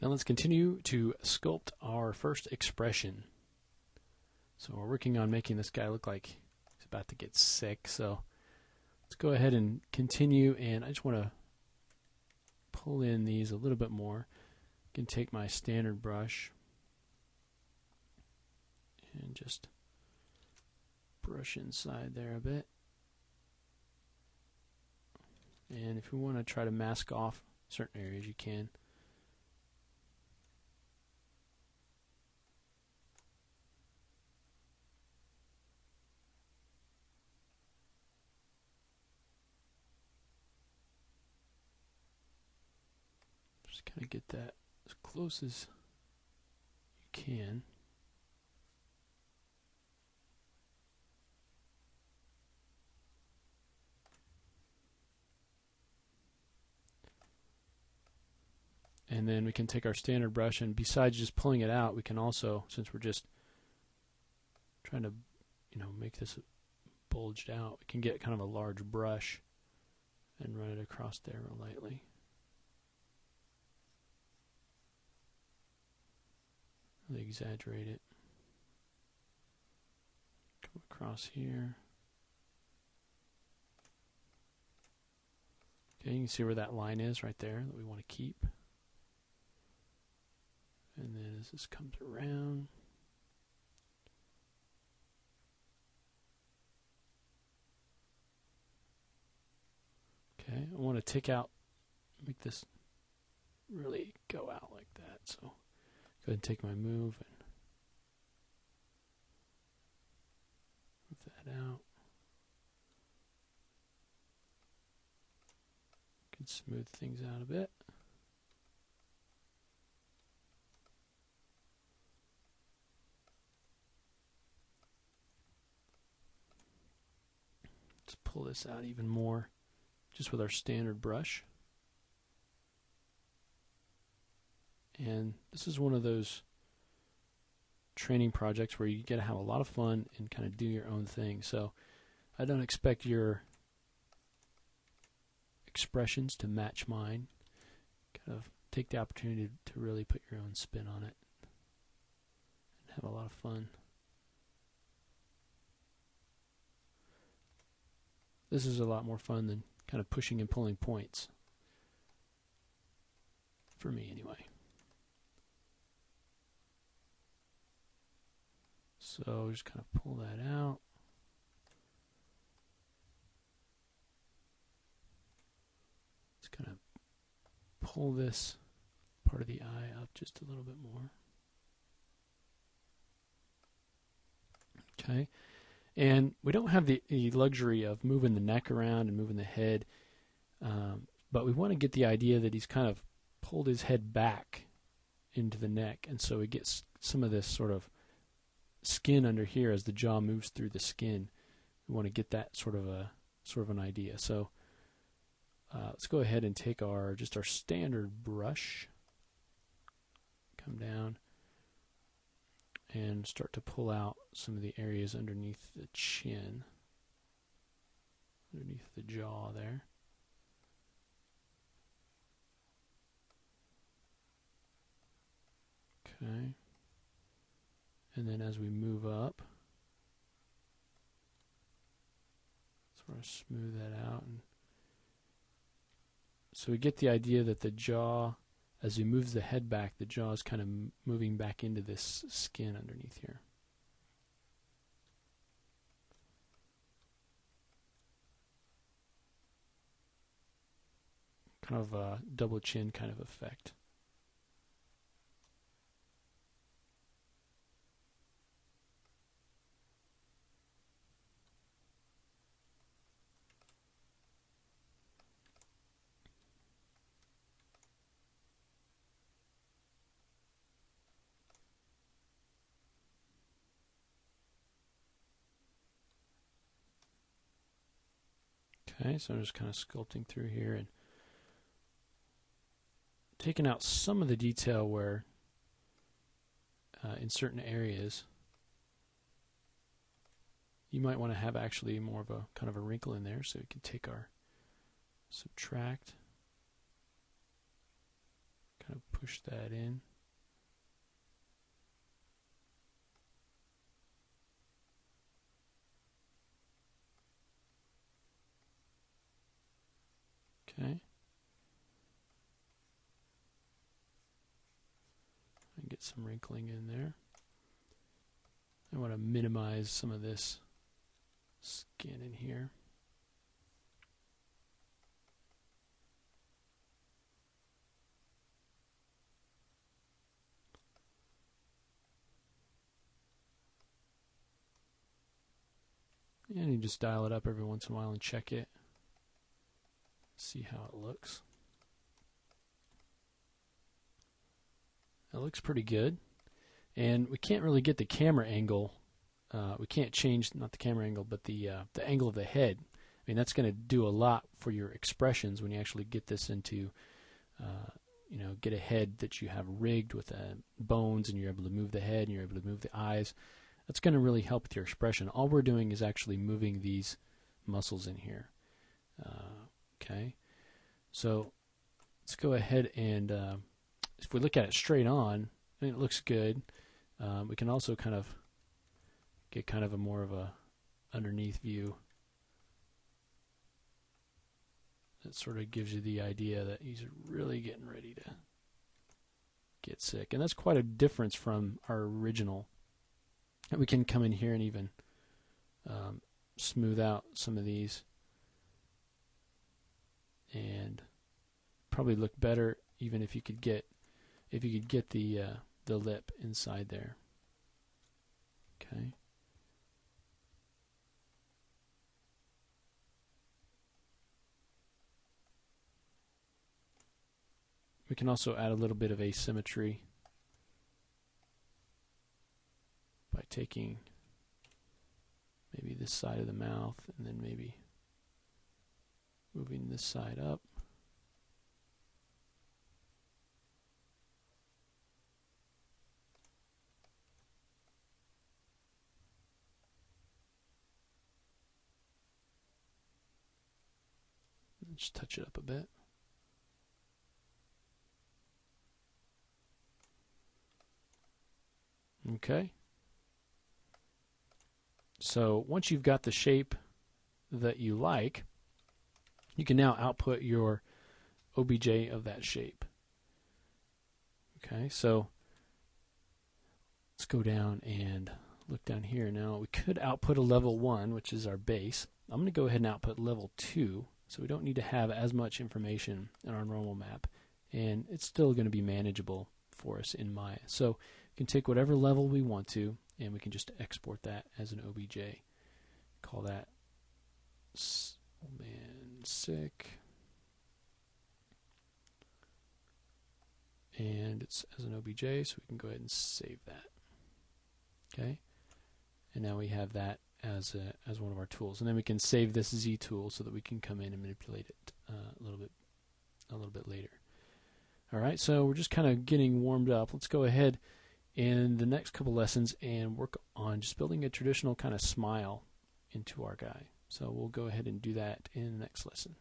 Now let's continue to sculpt our first expression. So we're working on making this guy look like he's about to get sick. So let's go ahead and continue, and I just want to pull in these a little bit more. I can take my standard brush and just brush inside there a bit. And if you want to try to mask off certain areas, you can. Just kind of get that as close as you can. And then we can take our standard brush, and besides just pulling it out, we can also, since we're just trying to, make this bulged out, we can get kind of a large brush and run it across there real lightly. Really exaggerate it. Come across here. Okay, you can see where that line is right there that we want to keep. And then as this comes around, okay, I want to take out, make this really go out like that. So go ahead and take my move and move that out. Can smooth things out a bit. Let's pull this out even more just with our standard brush. And this is one of those training projects where you get to have a lot of fun and kind of do your own thing. So I don't expect your expressions to match mine. Kind of take the opportunity to really put your own spin on it and have a lot of fun. This is a lot more fun than kind of pushing and pulling points. For me, anyway. So just kind of pull that out. Let's kind of pull this part of the eye up just a little bit more. Okay. And we don't have the luxury of moving the neck around and moving the head, but we want to get the idea that he's kind of pulled his head back into the neck, and so he gets some of this sort of skin under here as the jaw moves through the skin. We want to get that sort of an idea. So let's go ahead and take our standard brush, come down, and start to pull out some of the areas underneath the chin, underneath the jaw there. Okay. And then as we move up, sort of smooth that out. And so we get the idea that the jaw, as he moves the head back, the jaw is kind of moving back into this skin underneath here. Kind of a double chin kind of effect. Okay, so I'm just kind of sculpting through here and taking out some of the detail where in certain areas you might want to have actually more of a kind of a wrinkle in there, so we can take our subtract, kind of push that in. Okay. And get some wrinkling in there. I want to minimize some of this skin in here. And you just dial it up every once in a while and check it. See how it looks. It looks pretty good. And we can't really get the camera angle. We can't change, not the camera angle, but the angle of the head. I mean, that's going to do a lot for your expressions when you actually get this into, get a head that you have rigged with bones, and you're able to move the head, and you're able to move the eyes. That's going to really help with your expression. All we're doing is actually moving these muscles in here. Okay, so let's go ahead and if we look at it straight on, I mean, it looks good. We can also kind of get kind of a more of a underneath view. That sort of gives you the idea that he's really getting ready to get sick. And that's quite a difference from our original. And we can come in here and even smooth out some of these. And probably look better even if you could get the lip inside there. Okay. We can also add a little bit of asymmetry by taking maybe this side of the mouth and then maybe moving this side up. Just touch it up a bit. Okay. So once you've got the shape that you like, you can now output your OBJ of that shape. Okay, so let's go down and look down here. Now we could output a level 1, which is our base. I'm going to go ahead and output level 2, so we don't need to have as much information in our normal map, and it's still going to be manageable for us in Maya. So we can take whatever level we want to, and we can just export that as an OBJ. Call that old man sick, and it's as an OBJ, so we can go ahead and save that. Okay, and now we have that as one of our tools, and then we can save this Z tool so that we can come in and manipulate it a little bit later. All right, so we're just kind of getting warmed up. Let's go ahead in the next couple lessons and work on just building a traditional kind of smile into our guy. So we'll go ahead and do that in the next lesson.